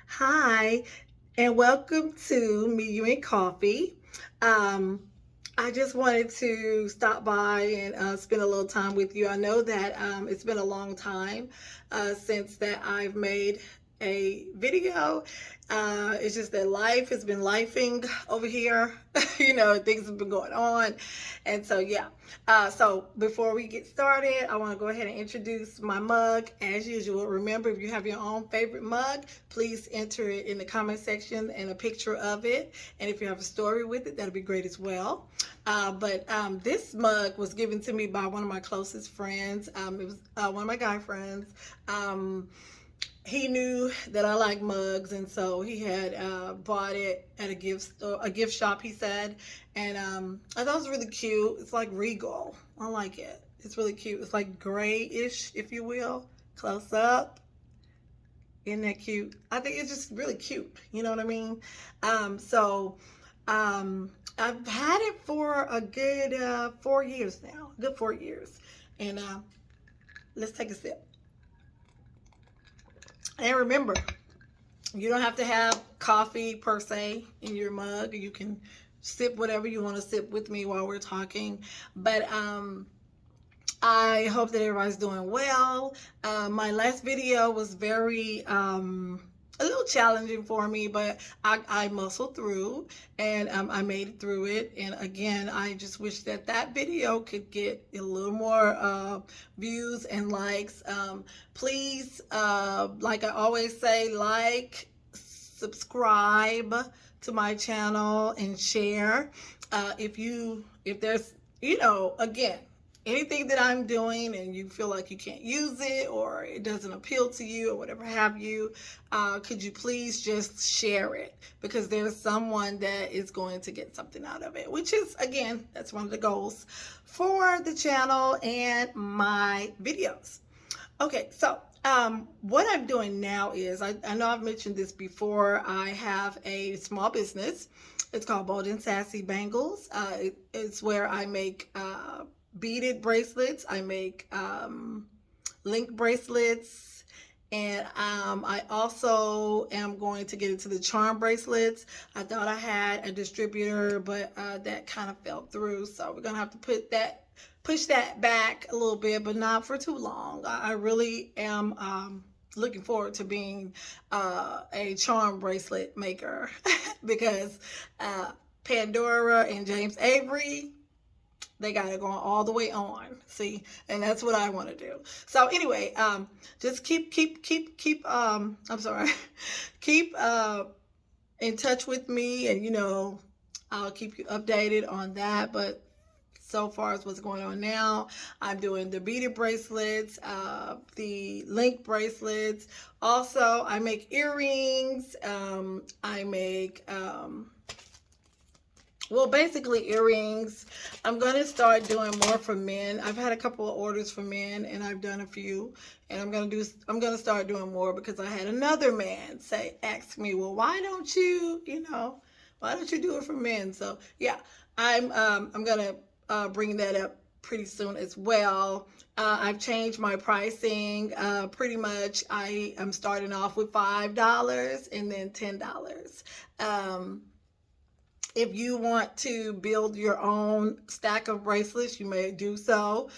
Hi, and welcome to Me, You, and Coffee. Um, I just wanted to stop by and spend a little time with you. I know that it's been a long time since that I've made a video. It's just that life has been lifing over here. Things have been going on. And so, yeah. So before we get started, I want to go ahead and introduce my mug. As usual, remember, if you have your own favorite mug, please enter it in the comment section and a picture of it. And if you have a story with it, that'll be great as well. But this mug was given to me by one of my closest friends. It was one of my guy friends. He knew that I like mugs, and so he had bought it at a gift shop. He said, and I thought it was really cute. It's like regal. I like it. It's really cute. It's like grayish, if you will, close up. Isn't that cute? I think it's just really cute. You know what I mean? So I've had it for a good 4 years now. Good 4 years, and let's take a sip. And remember, you don't have to have coffee per se in your mug. You can sip whatever you want to sip with me while we're talking. But I hope that everybody's doing well. My last video was very a little challenging for me, but I muscled through and I made it through it. And again, I just wish that that video could get a little more views and likes. Please, like I always say, like, subscribe to my channel and share. If there's, again, anything that I'm doing and you feel like you can't use it or it doesn't appeal to you or whatever have you, could you please just share it? Because there's someone that is going to get something out of it, which is, again, that's one of the goals for the channel and my videos. Okay, so what I'm doing now is, I know I've mentioned this before, I have a small business. It's called Bold and Sassy Bangles. It's where I make beaded bracelets. I make link bracelets. And I also am going to get into the charm bracelets. I thought I had a distributor, but that kind of fell through. So we're going to have to push that back a little bit, but not for too long. I really am looking forward to being a charm bracelet maker because Pandora and James Avery, they got it going all the way on. See, and that's what I want to do. So anyway, just keep I'm sorry, keep in touch with me, and I'll keep you updated on that. But so far as what's going on now, I'm doing the beaded bracelets, the link bracelets. Also, I make earrings. I make well, basically earrings. I'm going to start doing more for men. I've had a couple of orders for men and I've done a few, and I'm going to start doing more because I had another man ask me, "Well, why don't you do it for men?" So, yeah, I'm going to bring that up pretty soon as well. I've changed my pricing. Pretty much I am starting off with $5 and then $10. If you want to build your own stack of bracelets, you may do so,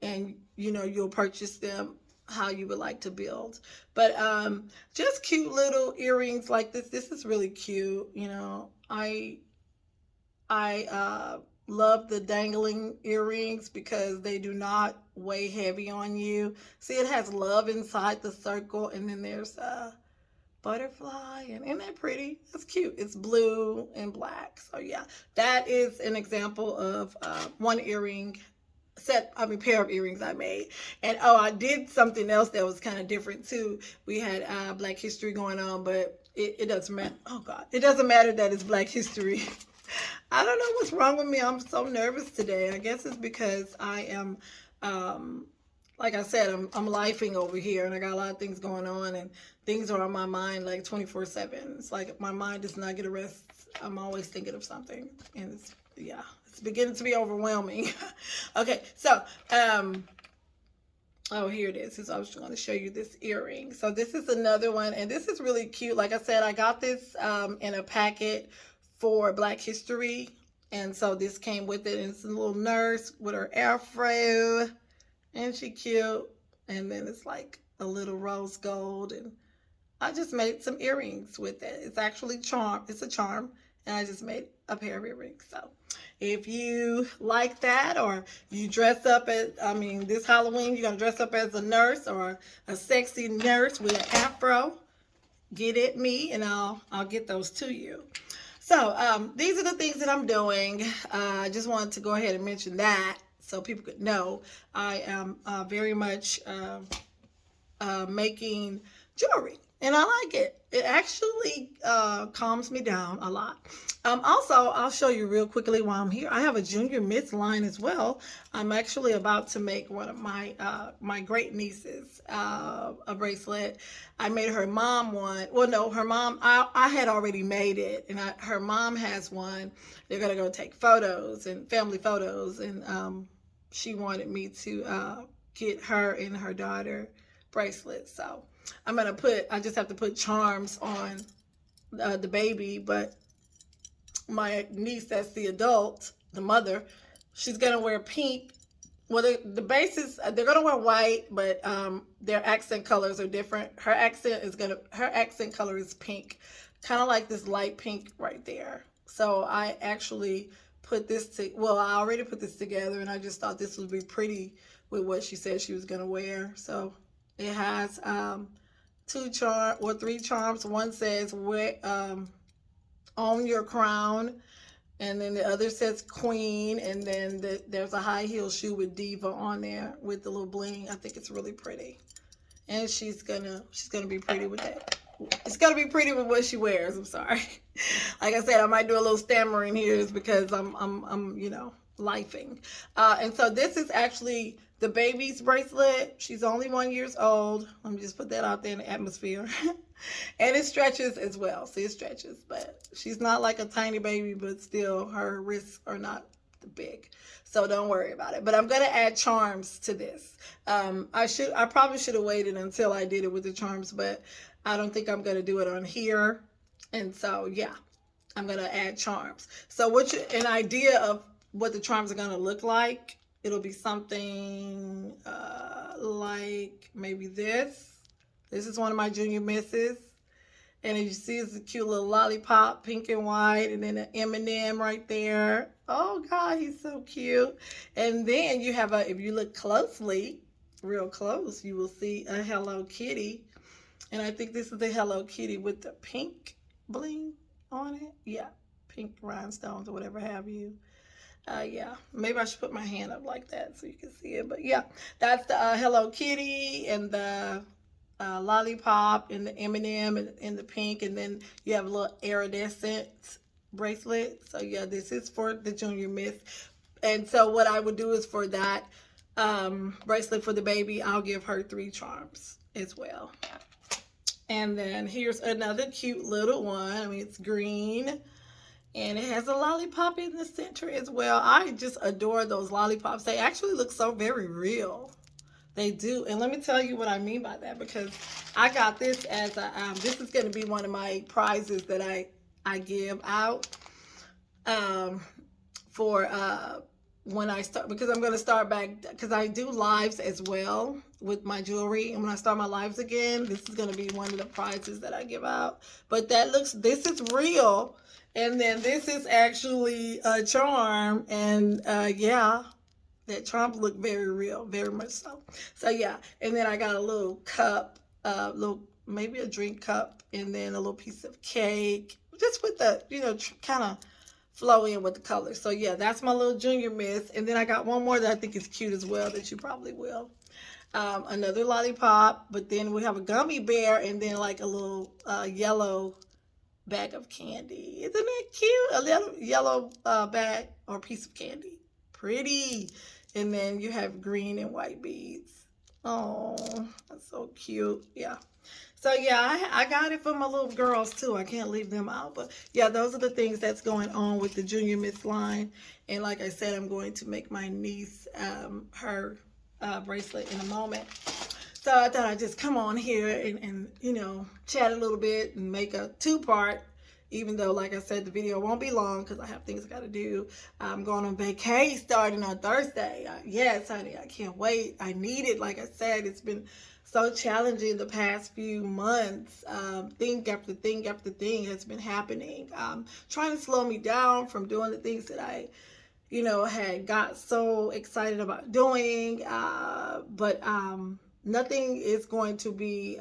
and you'll purchase them how you would like to build. But just cute little earrings like this. This is really cute. I love the dangling earrings because they do not weigh heavy on you. See, it has love inside the circle, and then there's butterfly, and isn't that pretty? That's cute. It's blue and black. So yeah, that is an example of one pair of earrings I made. And I did something else that was kind of different too. We had Black History going on, but it doesn't matter. Oh God, it doesn't matter that it's Black History. I don't know what's wrong with me. I'm so nervous today. I guess it's because I am like I said, I'm lifing over here, and I got a lot of things going on, and things are on my mind like 24/7. It's like my mind does not get a rest. I'm always thinking of something, and it's beginning to be overwhelming. Okay, so Oh, here it is. So I was going to show you this earring. So this is another one, and this is really cute. Like I said, I got this in a packet for Black History, and so this came with it. And it's a little nurse with her afro, and she cute. And then it's like a little rose gold, and I just made some earrings with it. It's actually charm. It's a charm, and I just made a pair of earrings. So if you like that, or you dress up as, I mean, this Halloween, you're going to dress up as a nurse or a sexy nurse with an afro, get at me and I'll get those to you. So these are the things that I'm doing. I just wanted to go ahead and mention that so people could know I am very much making jewelry, and I like it. It actually calms me down a lot. Also, I'll show you real quickly while I'm here. I have a Junior Miss line as well. I'm actually about to make one of my great nieces a bracelet. I made her mom one. Well, no, her mom, I had already made it, and her mom has one. They're going to go take photos and family photos, and she wanted me to get her and her daughter bracelets. So I just have to put charms on the baby, but my niece, that's the adult, the mother, she's gonna wear pink. Well, the bases, they're gonna wear white, but their accent colors are different. Her accent color is pink, kind of like this light pink right there. So I actually I already put this together, and I just thought this would be pretty with what she said she was gonna wear. So it has three charms. One says own your crown, and then the other says queen, and then there's a high heel shoe with diva on there with the little bling. I think it's really pretty, and she's gonna be pretty with that. It's gonna be pretty with what she wears. I'm sorry. Like I said, I might do a little stammering here is because I'm lifing. And so this is actually the baby's bracelet. She's only 1 year old. Let me just put that out there in the atmosphere. And it stretches as well. See, it stretches, but she's not like a tiny baby, but still her wrists are not big. So don't worry about it. But I'm going to add charms to this. I probably should have waited until I did it with the charms, but I don't think I'm going to do it on here. And so, yeah, I'm going to add charms. So an idea of what the charms are going to look like, it'll be something like maybe this. This is one of my Junior Misses. And as you see, it's a cute little lollipop, pink and white, and then an M&M right there. Oh, God, he's so cute. And then you have if you look closely, real close, you will see a Hello Kitty. And I think this is the Hello Kitty with the pink bling on it. Yeah, pink rhinestones or whatever have you. Yeah, maybe I should put my hand up like that so you can see it. But yeah, that's the Hello Kitty and the lollipop and the M&M and the pink, and then you have a little iridescent bracelet. So yeah, this is for the Junior Miss. And so what I would do is for that bracelet for the baby, I'll give her 3 charms as well. And then here's another cute little one. I mean, it's green, and it has a lollipop in the center as well. I just adore those lollipops. They actually look so very real. They do. And let me tell you what I mean by that, because I got this as this is going to be one of my prizes that I give out for when I start, because I'm going to start back, because I do lives as well with my jewelry. And when I start my lives again, this is going to be one of the prizes that I give out. But this is real. And then this is actually a charm. And yeah, that charm look very real, very much so. So yeah, and then I got a little cup, maybe a drink cup, and then a little piece of cake, just with the, kind of flow in with the colors. So yeah, that's my little Junior Miss. And then I got one more that I think is cute as well that you probably will. Another lollipop, but then we have a gummy bear, and then like a little yellow bag of candy. Isn't that cute? A little yellow bag or piece of candy. Pretty. And then you have green and white beads. Oh, that's so cute. Yeah. So yeah, I got it for my little girls too. I can't leave them out. But yeah, those are the things that's going on with the Junior Miss line. And like I said, I'm going to make my niece her bracelet in a moment. So I thought I'd just come on here and you know, chat a little bit and make a two-part, even though, like I said, the video won't be long because I have things I got to do. I'm going on vacation starting on Thursday. Yes, honey, I can't wait. I need it. Like I said, it's been so challenging the past few months. Thing after thing after thing has been happening. Trying to slow me down from doing the things that I, you know, had got so excited about doing. But nothing is going to be...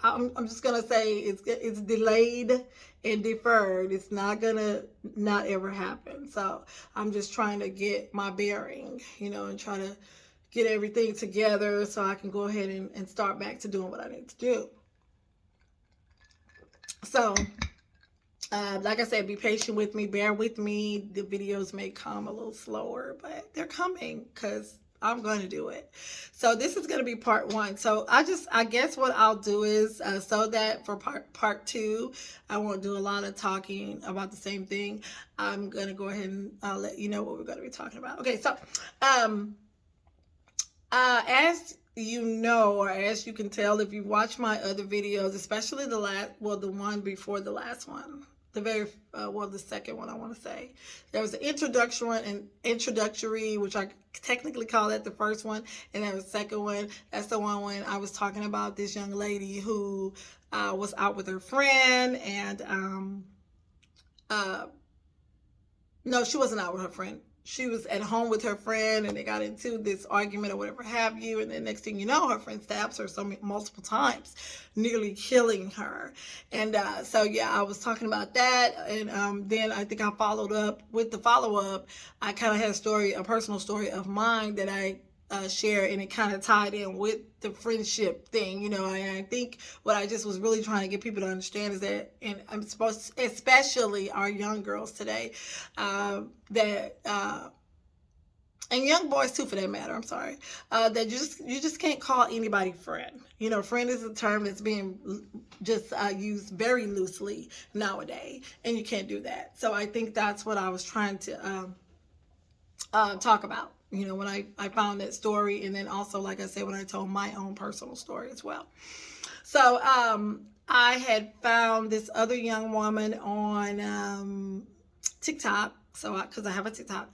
I'm just gonna say it's delayed and deferred. It's not gonna not ever happen. So I'm just trying to get my bearing, you know, and try to get everything together so I can go ahead and start back to doing what I need to do. So like I said, be patient with me, bear with me. The videos may come a little slower, but they're coming because I'm going to do it. So this is going to be part one. So I guess what I'll do is, so that for part two, I won't do a lot of talking about the same thing. I'm going to go ahead and let you know what we're going to be talking about. Okay. So, as you know, or as you can tell, if you watch my other videos, especially the one before the last one, the second one, I want to say. There was an introductory, which I technically call that the first one, and there was the second one. That's the one when I was talking about this young lady who was out with her friend, and no, she wasn't out with her friend. She was at home with her friend, and they got into this argument or whatever have you. And then next thing you know, her friend stabs her multiple times, nearly killing her. And so, yeah, I was talking about that. And then I think I followed up with the follow-up. I kind of had a personal story of mine that I share, and it kind of tied in with the friendship thing, you know. And I think what I just was really trying to get people to understand is that, and I'm supposed to, especially our young girls today, and young boys too, for that matter, I'm sorry, that you just can't call anybody friend. You know, friend is a term that's being just used very loosely nowadays, and you can't do that. So I think that's what I was trying to talk about, you know, when I found that story, and then also, like I said, when I told my own personal story as well. So I had found this other young woman on TikTok, because I have a TikTok,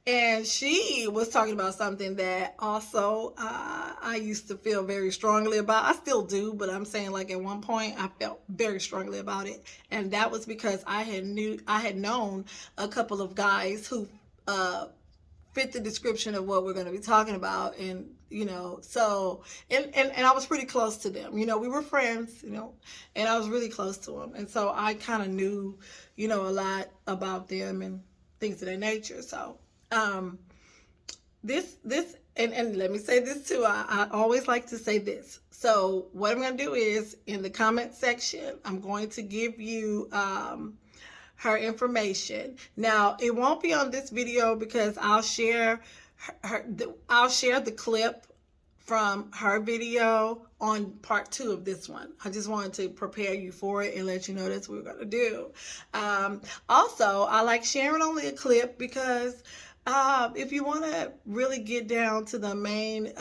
and she was talking about something that also I used to feel very strongly about. I still do, but I'm saying, like, at one point I felt very strongly about it, and that was because I had known a couple of guys who fit the description of what we're going to be talking about. And, you know, so, and I was pretty close to them. You know, we were friends, you know, and I was really close to them. And so I kind of knew, you know, a lot about them and things of that nature. So, this, and let me say this too. I always like to say this. So what I'm going to do is, in the comment section, I'm going to give you, her information. Now, it won't be on this video because I'll share the clip from her video on part two of this one. I just wanted to prepare you for it and let you know that's what we're going to do. Also, I like sharing only a clip because if you want to really get down to the main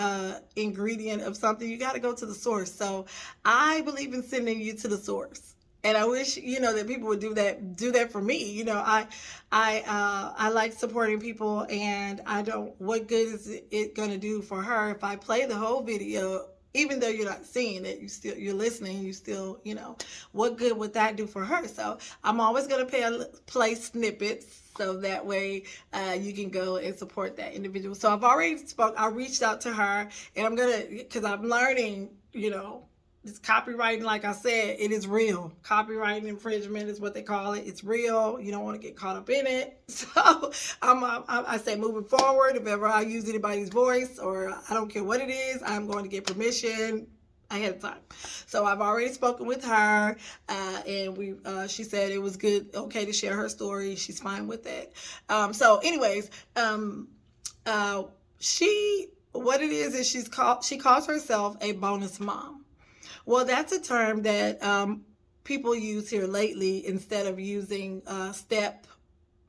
ingredient of something, you got to go to the source. So I believe in sending you to the source. And I wish, you know, that people would do that for me. You know, I like supporting people, and what good is it going to do for her if I play the whole video, even though you're not seeing it, you're listening, you still, you know, what good would that do for her? So I'm always going to play snippets, so that way you can go and support that individual. So I reached out to her, and because I'm learning, you know, this copywriting, like I said, it is real. Copyright infringement is what they call it. It's real. You don't want to get caught up in it. So I say, moving forward, if ever I use anybody's voice, or I don't care what it is, I'm going to get permission ahead of time. So I've already spoken with her, and she said it was good, okay to share her story. She's fine with it. So anyways, what it is she calls herself a bonus mom. Well, that's a term that people use here lately instead of using step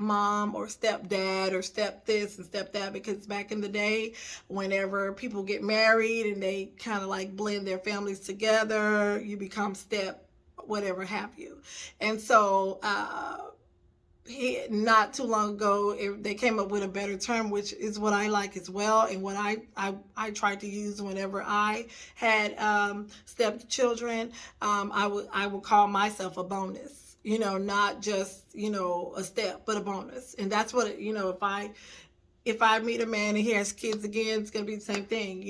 mom or stepdad or step this and step that, because back in the day, whenever people get married and they kind of like blend their families together, you become step whatever have you. And so he, not too long ago, they came up with a better term, which is what I like as well, and what I tried to use whenever I had stepchildren. I would call myself a bonus, not just a step, but a bonus. And that's what if I meet a man and he has kids again, it's gonna be the same thing.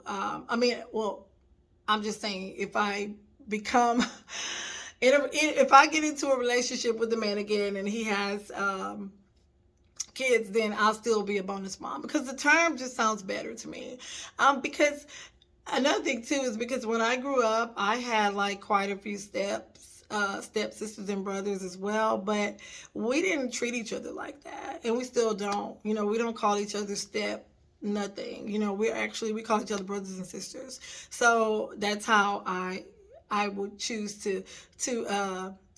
I mean, well, I'm just saying, if I become if I get into a relationship with a man again and he has kids, then I'll still be a bonus mom, because the term just sounds better to me. Because another thing too is because when I grew up, I had like quite a few step sisters and brothers as well, but we didn't treat each other like that, and we still don't. We don't call each other step nothing. We call each other brothers and sisters. So that's how I would choose to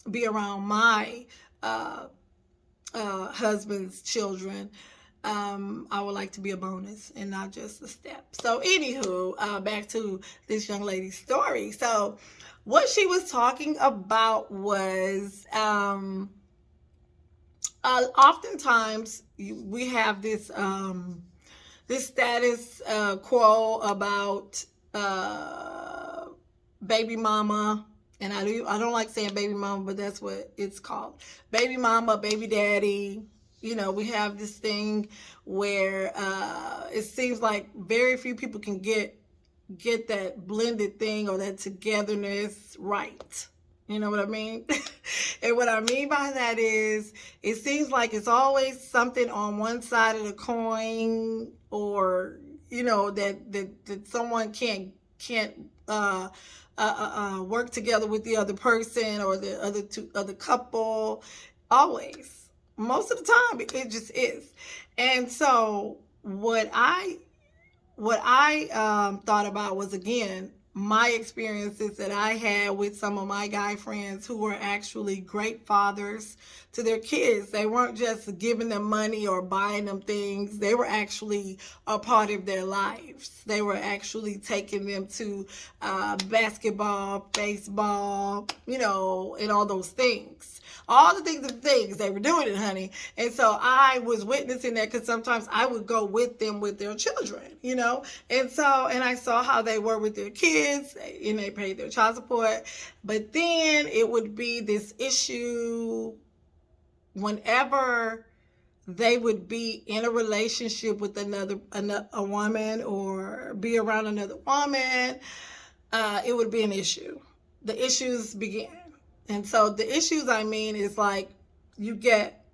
be around my husband's children. I would like to be a bonus and not just a step. So anywho, back to this young lady's story. So what she was talking about was oftentimes we have this this status quo about baby mama, and I don't like saying baby mama, but that's what it's called. Baby mama, baby daddy. We have this thing where it seems like very few people can get that blended thing or that togetherness right. You know what I mean? And what I mean by that is, it seems like it's always something on one side of the coin, or that someone can't work together with the other person or the other couple. Always, most of the time, it just is. And so what I thought about was, again, my experiences that I had with some of my guy friends who were actually great fathers to their kids. They weren't just giving them money or buying them things. They were actually a part of their lives. They were actually taking them to basketball, baseball, and all those things. All the things they were doing it, honey. And so I was witnessing that, because sometimes I would go with them with their children, and I saw how they were with their kids, and they paid their child support. But then it would be this issue whenever they would be in a relationship with a woman, or be around another woman. It would be an issue. The issues began. And so the issues, I mean, is like, you get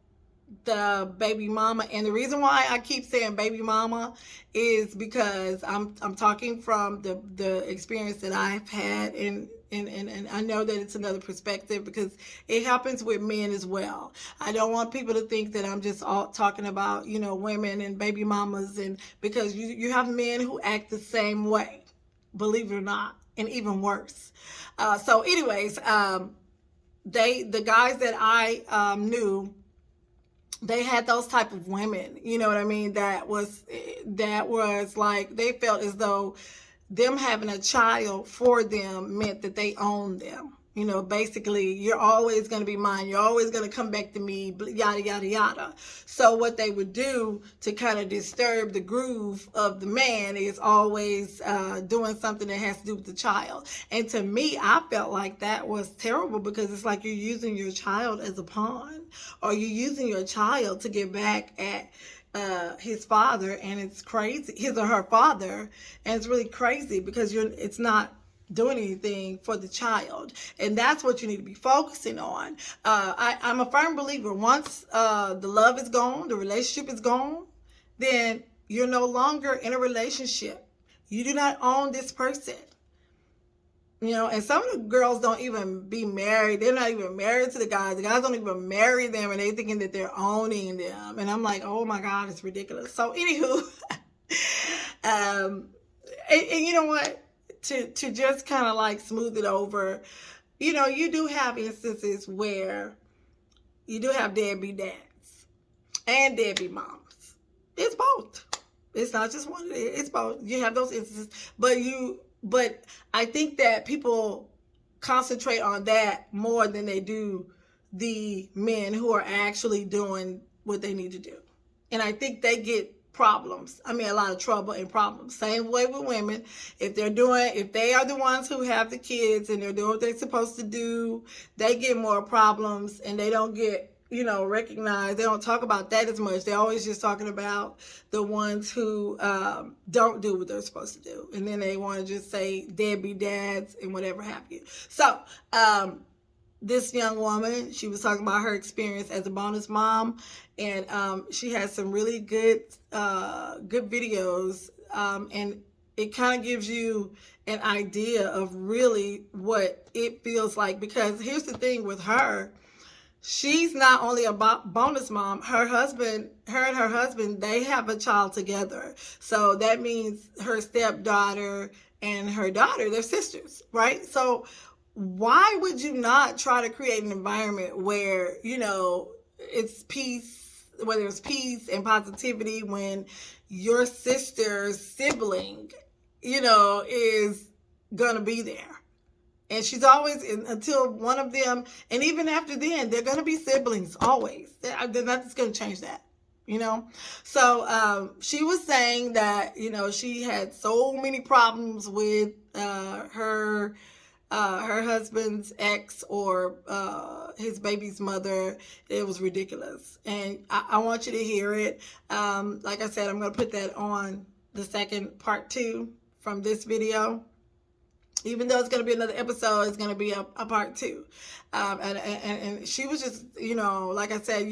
the baby mama. And the reason why I keep saying baby mama is because I'm talking from the experience that I've had, and I know that it's another perspective, because it happens with men as well. I don't want people to think that I'm just all talking about, women and baby mamas, and because you have men who act the same way, believe it or not, and even worse. So anyways, the guys that I knew, they had those type of women, you know what I mean? That was like, they felt as though them having a child for them meant that they owned them. Basically, you're always going to be mine. You're always going to come back to me, yada, yada, yada. So what they would do to kind of disturb the groove of the man is always doing something that has to do with the child. And to me, I felt like that was terrible, because it's like you're using your child as a pawn, or you're using your child to get back at his father, and it's crazy, his or her father, and it's really crazy, because it's not doing anything for the child. And that's what you need to be focusing on. I'm a firm believer, once the love is gone, the relationship is gone, then you're no longer in a relationship. You do not own this person. And some of the girls don't even be married. They're not even married to the guys. The guys don't even marry them, and they thinking that they're owning them. And I'm like, oh my God, it's ridiculous. So anywho, and you know what? To just kind of like smooth it over, you do have instances where you do have deadbeat dads. and deadbeat moms. It's both. It's not just one. It's both. You have those instances, but I think that people concentrate on that more than they do the men who are actually doing what they need to do. And I think they get problems. I mean, a lot of trouble and problems. Same way with women. If they are the ones who have the kids and they're doing what they're supposed to do, they get more problems and they don't get, recognized. They don't talk about that as much. They're always just talking about the ones who don't do what they're supposed to do. And then they want to just say deadbeat dads and whatever have you. So, this young woman, she was talking about her experience as a bonus mom, and she has some really good videos, and it kind of gives you an idea of really what it feels like. Because here's the thing with her, she's not only a bonus mom. Her and her husband, they have a child together. So that means her stepdaughter and her daughter, they're sisters, right? So why would you not try to create an environment where, it's peace, whether it's peace and positivity when your sister's sibling, is going to be there? And she's always, until one of them, and even after then, they're going to be siblings, always. Nothing's going to change that, So she was saying that, she had so many problems with her husband's ex or his baby's mother. It was ridiculous. And I want you to hear it. Like I said, I'm going to put that on the second part 2 from this video. Even though it's going to be another episode, it's going to be a part 2. And she was just, like I said,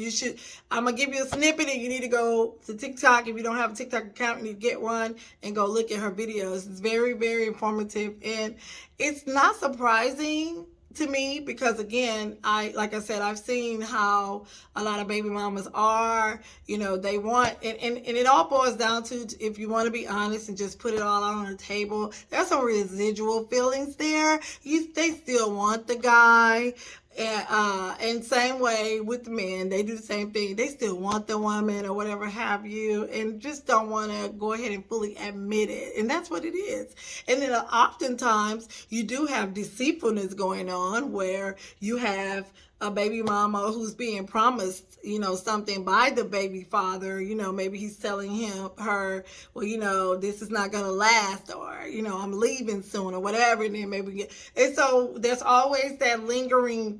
I'm going to give you a snippet and you need to go to TikTok. If you don't have a TikTok account, you need to get one and go look at her videos. It's very, very informative. And it's not surprising to me because, again, like I said, I've seen how a lot of baby mamas are, they want, and it all boils down to, if you want to be honest and just put it all out on the table, there's some residual feelings there. They still want the guy. And same way with the men, they do the same thing. They still want the woman or whatever have you, and just don't want to go ahead and fully admit it. And that's what it is. And then oftentimes you do have deceitfulness going on where you have a baby mama who's being promised, something by the baby father. Maybe he's telling her, well, this is not going to last, or, I'm leaving soon or whatever. And then and so there's always that lingering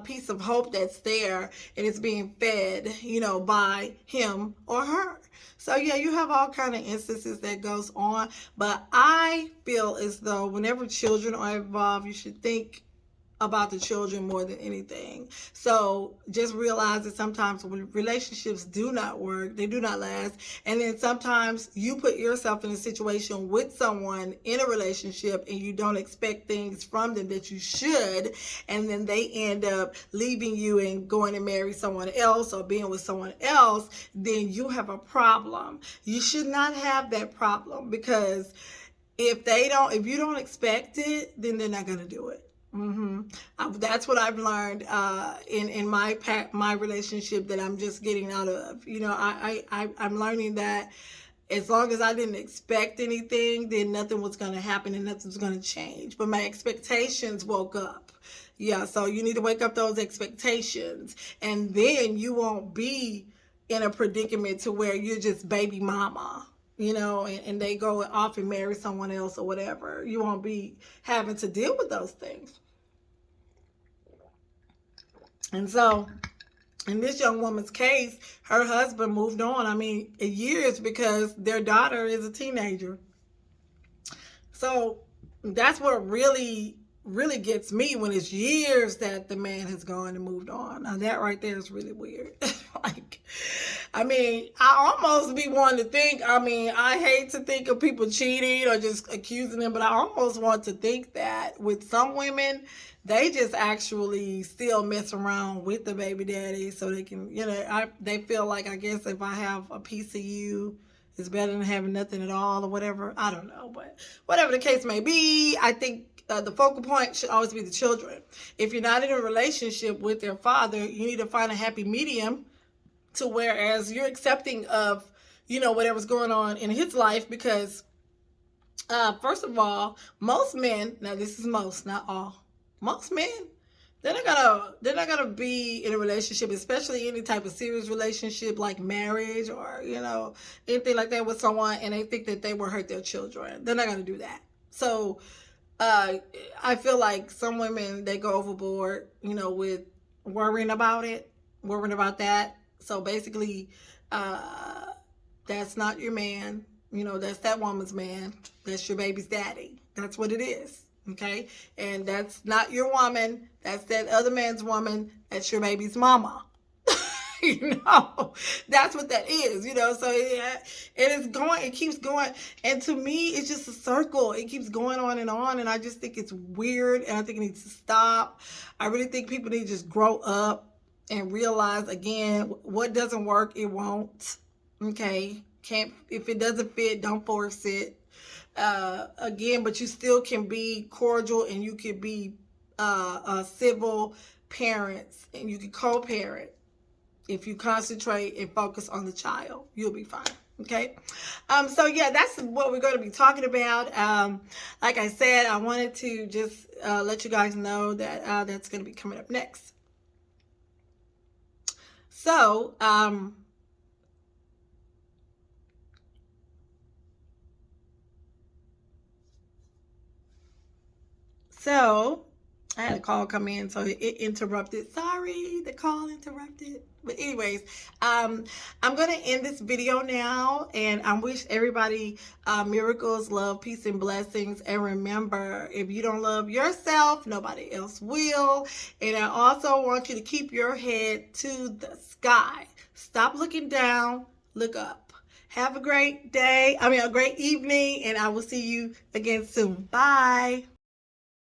piece of hope that's there, and it's being fed, by him or her. So yeah, you have all kind of instances that goes on, but I feel as though whenever children are involved, you should think about the children more than anything. So just realize that sometimes when relationships do not work, they do not last. And then sometimes you put yourself in a situation with someone in a relationship and you don't expect things from them that you should. And then they end up leaving you and going to marry someone else or being with someone else. Then you have a problem. You should not have that problem, because if you don't expect it, then they're not going to do it. That's what I've learned in my relationship that I'm just getting out of. I'm learning that as long as I didn't expect anything, then nothing was going to happen and nothing's going to change. But my expectations woke up. Yeah, so you need to wake up those expectations, and then you won't be in a predicament to where you're just baby mama. And they go off and marry someone else or whatever. You won't be having to deal with those things. And so, in this young woman's case, her husband moved on, years, because their daughter is a teenager. So, that's what really gets me, when it's years that the man has gone and moved on. Now, that right there is really weird. I almost be wanting to think, I hate to think of people cheating or just accusing them, but I almost want to think that with some women, they just actually still mess around with the baby daddy so they can, they feel like, I guess if I have a piece of you, it's better than having nothing at all or whatever. I don't know, but whatever the case may be, I think the focal point should always be the children. If you're not in a relationship with their father, you need to find a happy medium to whereas you're accepting of, whatever's going on in his life because, first of all, most men, now this is most, not all, most men, they're not gonna be in a relationship, especially any type of serious relationship like marriage or anything like that with someone, and they think that they will hurt their children. They're not gonna do that. So I feel like some women, they go overboard, with worrying about it, worrying about that. So basically, that's not your man. That's that woman's man. That's your baby's daddy. That's what it is. Okay? And that's not your woman. That's that other man's woman. That's your baby's mama. That's what that is. So it keeps going. And to me, it's just a circle. It keeps going on. And I just think it's weird. And I think it needs to stop. I really think people need to just grow up and realize, again, what doesn't work, it won't. Okay? If it doesn't fit, don't force it. Again, but you still can be cordial, and you can be civil parents, and you can co-parent. If you concentrate and focus on the child, you'll be fine. Okay. So yeah, that's what we're going to be talking about. Like I said, I wanted to just let you guys know that that's going to be coming up next. So, I had a call come in, so it interrupted. Sorry, the call interrupted. But anyways, I'm going to end this video now, and I wish everybody miracles, love, peace, and blessings. And remember, if you don't love yourself, nobody else will. And I also want you to keep your head to the sky. Stop looking down, look up. Have a great day, a great evening, and I will see you again soon. Bye.